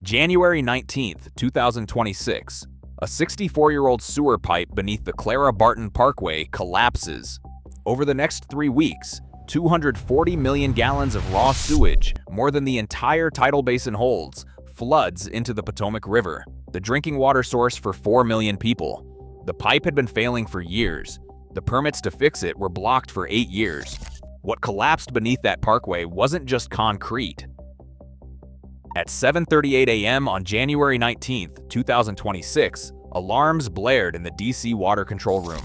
January 19th, 2026. A 64-year-old sewer pipe beneath the Clara Barton Parkway collapses. Over the next 3 weeks, 240 million gallons of raw sewage, more than the entire tidal basin holds, floods into the Potomac River, the drinking water source for 4 million people. The pipe had been failing for years. The permits to fix it were blocked for 8 years. What collapsed beneath that parkway wasn't just concrete. At 7:38 a.m. on January 19th, 2026, alarms blared in the DC Water Control Room.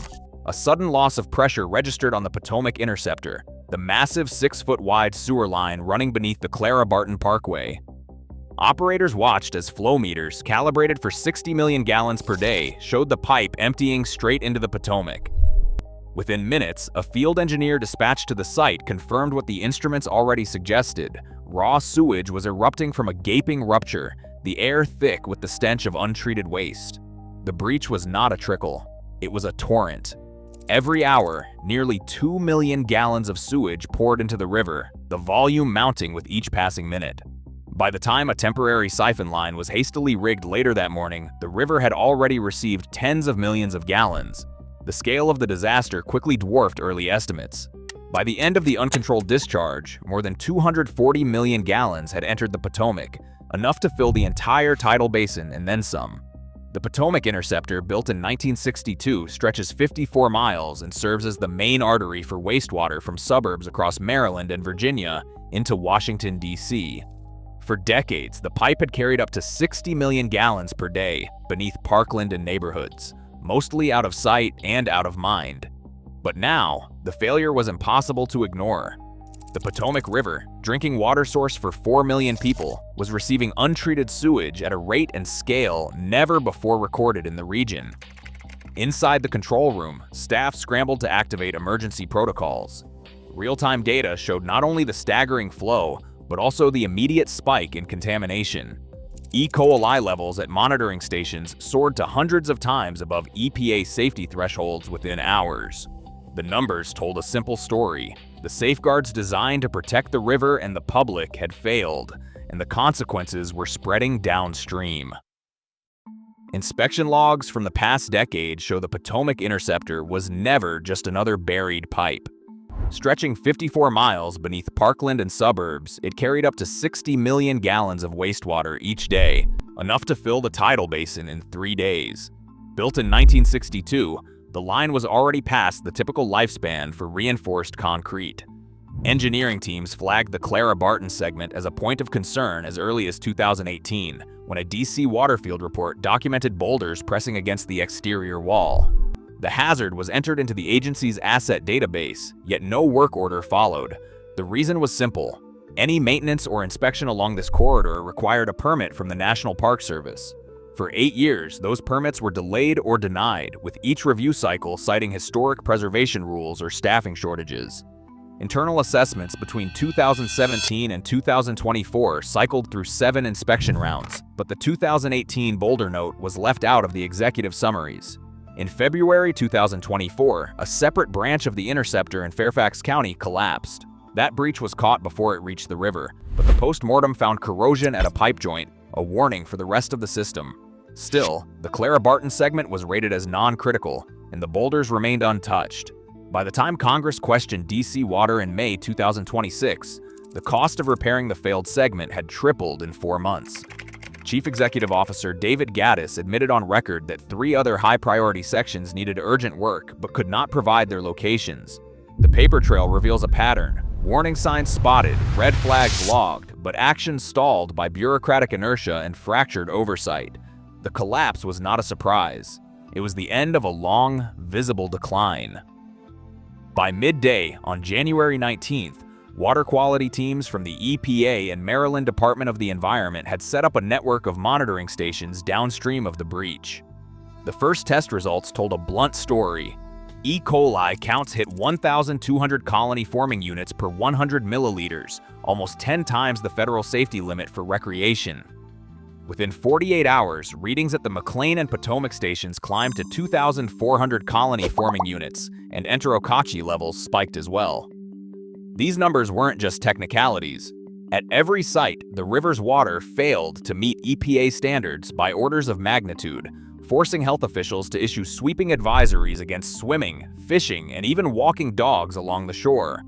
A sudden loss of pressure registered on the Potomac Interceptor, the massive 6-foot-wide sewer line running beneath the Clara Barton Parkway. Operators watched as flow meters, calibrated for 60 million gallons per day, showed the pipe emptying straight into the Potomac. Within minutes, a field engineer dispatched to the site confirmed what the instruments already suggested. Raw sewage was erupting from a gaping rupture, the air thick with the stench of untreated waste. The breach was not a trickle, it was a torrent. Every hour, nearly 2 million gallons of sewage poured into the river, the volume mounting with each passing minute. By the time a temporary siphon line was hastily rigged later that morning, the river had already received tens of millions of gallons. The scale of the disaster quickly dwarfed early estimates. By the end of the uncontrolled discharge, more than 240 million gallons had entered the Potomac, enough to fill the entire tidal basin and then some. The Potomac Interceptor, built in 1962, stretches 54 miles and serves as the main artery for wastewater from suburbs across Maryland and Virginia into Washington, D.C. For decades, the pipe had carried up to 60 million gallons per day beneath Parkland and neighborhoods, mostly out of sight and out of mind. But now, the failure was impossible to ignore. The Potomac River, drinking water source for 4 million people, was receiving untreated sewage at a rate and scale never before recorded in the region. Inside the control room, staff scrambled to activate emergency protocols. Real-time data showed not only the staggering flow, but also the immediate spike in contamination. E. coli levels at monitoring stations soared to hundreds of times above EPA safety thresholds within hours. The numbers told a simple story. The safeguards designed to protect the river and the public had failed, and the consequences were spreading downstream. Inspection logs from the past decade show the Potomac Interceptor was never just another buried pipe. Stretching 54 miles beneath Parkland and suburbs, it carried up to 60 million gallons of wastewater each day, enough to fill the tidal basin in 3 days. Built in 1962, the line was already past the typical lifespan for reinforced concrete. Engineering teams flagged the Clara Barton segment as a point of concern as early as 2018, when a DC Waterfield report documented boulders pressing against the exterior wall. The hazard was entered into the agency's asset database, yet no work order followed. The reason was simple. Any maintenance or inspection along this corridor required a permit from the National Park Service. For 8 years, those permits were delayed or denied, with each review cycle citing historic preservation rules or staffing shortages. Internal assessments between 2017 and 2024 cycled through 7 inspection rounds, but the 2018 boulder note was left out of the executive summaries. In February 2024, a separate branch of the Interceptor in Fairfax County collapsed. That breach was caught before it reached the river, but the post-mortem found corrosion at a pipe joint, a warning for the rest of the system. Still, the Clara Barton segment was rated as non-critical, and the boulders remained untouched. By the time Congress questioned DC Water in May 2026, the cost of repairing the failed segment had tripled in 4 months. Chief Executive Officer David Gadis admitted on record that 3 other high-priority sections needed urgent work but could not provide their locations. The paper trail reveals a pattern. Warning signs spotted, red flags logged, but action stalled by bureaucratic inertia and fractured oversight. The collapse was not a surprise. It was the end of a long, visible decline. By midday on January 19th, water quality teams from the EPA and Maryland Department of the Environment had set up a network of monitoring stations downstream of the breach. The first test results told a blunt story. E. coli counts hit 1,200 colony-forming units per 100 milliliters, almost 10 times the federal safety limit for recreation. Within 48 hours, readings at the McLean and Potomac stations climbed to 2,400 colony-forming units, and enterococci levels spiked as well. These numbers weren't just technicalities. At every site, the river's water failed to meet EPA standards by orders of magnitude, forcing health officials to issue sweeping advisories against swimming, fishing, and even walking dogs along the shore.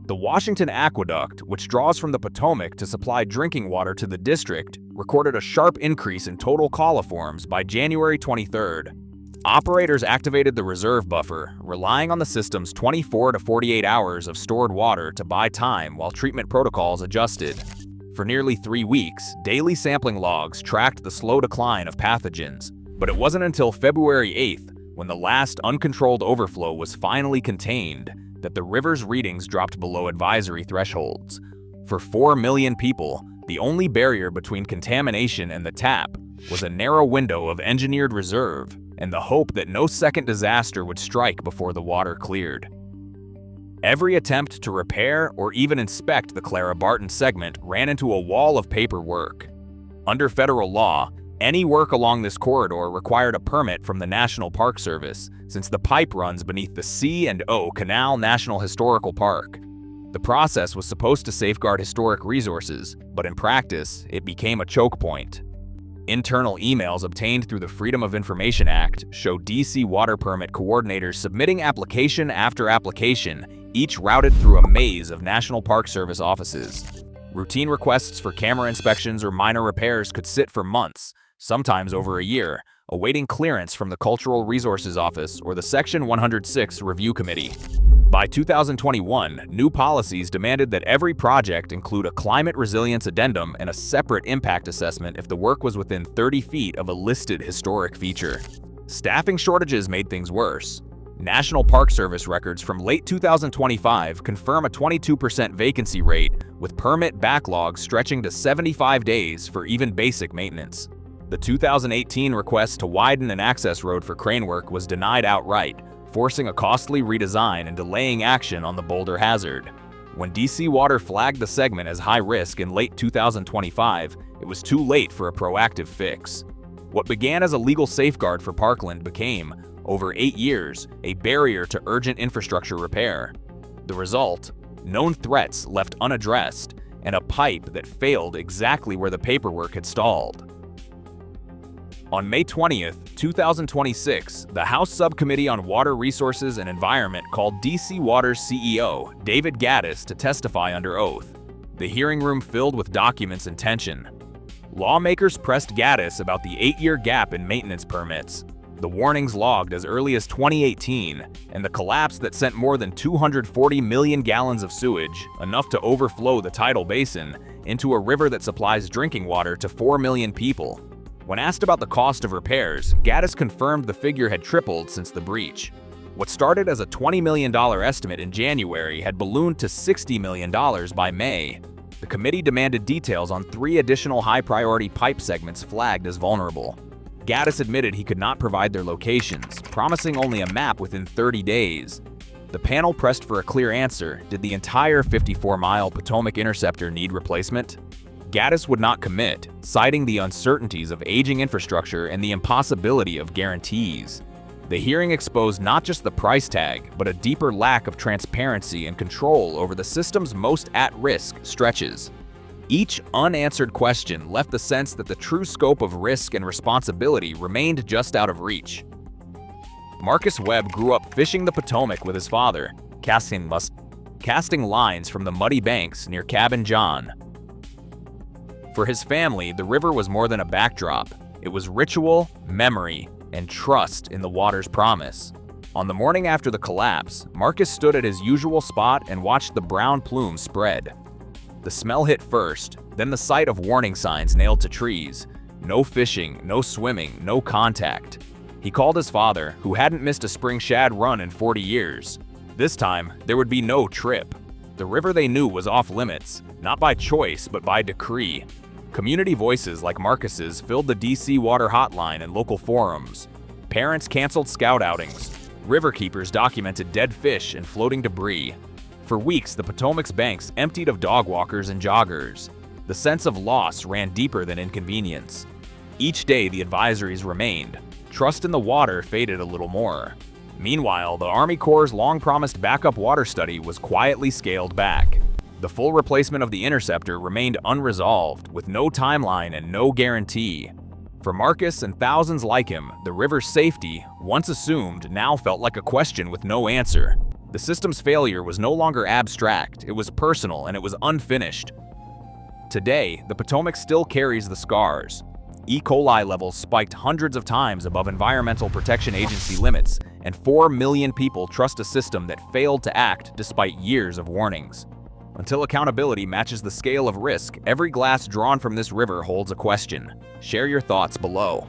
The Washington Aqueduct, which draws from the Potomac to supply drinking water to the district, recorded a sharp increase in total coliforms by January 23rd. Operators activated the reserve buffer, relying on the system's 24 to 48 hours of stored water to buy time while treatment protocols adjusted. For nearly 3 weeks, daily sampling logs tracked the slow decline of pathogens, but it wasn't until February 8th, when the last uncontrolled overflow was finally contained, that the river's readings dropped below advisory thresholds. For 4 million people, the only barrier between contamination and the tap was a narrow window of engineered reserve and the hope that no second disaster would strike before the water cleared. Every attempt to repair or even inspect the Clara Barton segment ran into a wall of paperwork. Under federal law, any work along this corridor required a permit from the National Park Service, since the pipe runs beneath the C&O Canal National Historical Park. The process was supposed to safeguard historic resources, but in practice, it became a choke point. Internal emails obtained through the Freedom of Information Act show DC water permit coordinators submitting application after application, each routed through a maze of National Park Service offices. Routine requests for camera inspections or minor repairs could sit for months, sometimes over a year, awaiting clearance from the Cultural Resources Office or the Section 106 Review Committee. By 2021, new policies demanded that every project include a climate resilience addendum and a separate impact assessment if the work was within 30 feet of a listed historic feature. Staffing shortages made things worse. National Park Service records from late 2025 confirm a 22% vacancy rate, with permit backlogs stretching to 75 days for even basic maintenance. The 2018 request to widen an access road for crane work was denied outright, forcing a costly redesign and delaying action on the boulder hazard. When DC Water flagged the segment as high risk in late 2025, it was too late for a proactive fix. What began as a legal safeguard for Parkland became, over 8 years, a barrier to urgent infrastructure repair. The result? Known threats left unaddressed, and a pipe that failed exactly where the paperwork had stalled. On May 20, 2026, the House Subcommittee on Water Resources and Environment called DC Water's CEO, David Gadis, to testify under oath. The hearing room filled with documents and tension. Lawmakers pressed Gadis about the 8-year gap in maintenance permits, the warnings logged as early as 2018, and the collapse that sent more than 240 million gallons of sewage, enough to overflow the Tidal Basin, into a river that supplies drinking water to 4 million people. When asked about the cost of repairs, Gadis confirmed the figure had tripled since the breach. What started as a $20 million estimate in January had ballooned to $60 million by May. The committee demanded details on 3 additional high-priority pipe segments flagged as vulnerable. Gadis admitted he could not provide their locations, promising only a map within 30 days. The panel pressed for a clear answer. Did the entire 54-mile Potomac Interceptor need replacement? Gadis would not commit, citing the uncertainties of aging infrastructure and the impossibility of guarantees. The hearing exposed not just the price tag, but a deeper lack of transparency and control over the system's most at-risk stretches. Each unanswered question left the sense that the true scope of risk and responsibility remained just out of reach. Marcus Webb grew up fishing the Potomac with his father, casting lines from the muddy banks near Cabin John. For his family, the river was more than a backdrop. It was ritual, memory, and trust in the water's promise. On the morning after the collapse, Marcus stood at his usual spot and watched the brown plume spread. The smell hit first, then the sight of warning signs nailed to trees. No fishing, no swimming, no contact. He called his father, who hadn't missed a spring shad run in 40 years. This time, there would be no trip. The river they knew was off limits, not by choice, but by decree. Community voices like Marcus's filled the DC Water hotline and local forums. Parents canceled scout outings. Riverkeepers documented dead fish and floating debris. For weeks, the Potomac's banks emptied of dog walkers and joggers. The sense of loss ran deeper than inconvenience. Each day, the advisories remained. Trust in the water faded a little more. Meanwhile, the Army Corps' long-promised backup water study was quietly scaled back. The full replacement of the Interceptor remained unresolved, with no timeline and no guarantee. For Marcus and thousands like him, the river's safety, once assumed, now felt like a question with no answer. The system's failure was no longer abstract, it was personal, and it was unfinished. Today, the Potomac still carries the scars. E. coli levels spiked hundreds of times above Environmental Protection Agency limits, and 4 million people trust a system that failed to act despite years of warnings. Until accountability matches the scale of risk, every glass drawn from this river holds a question. Share your thoughts below.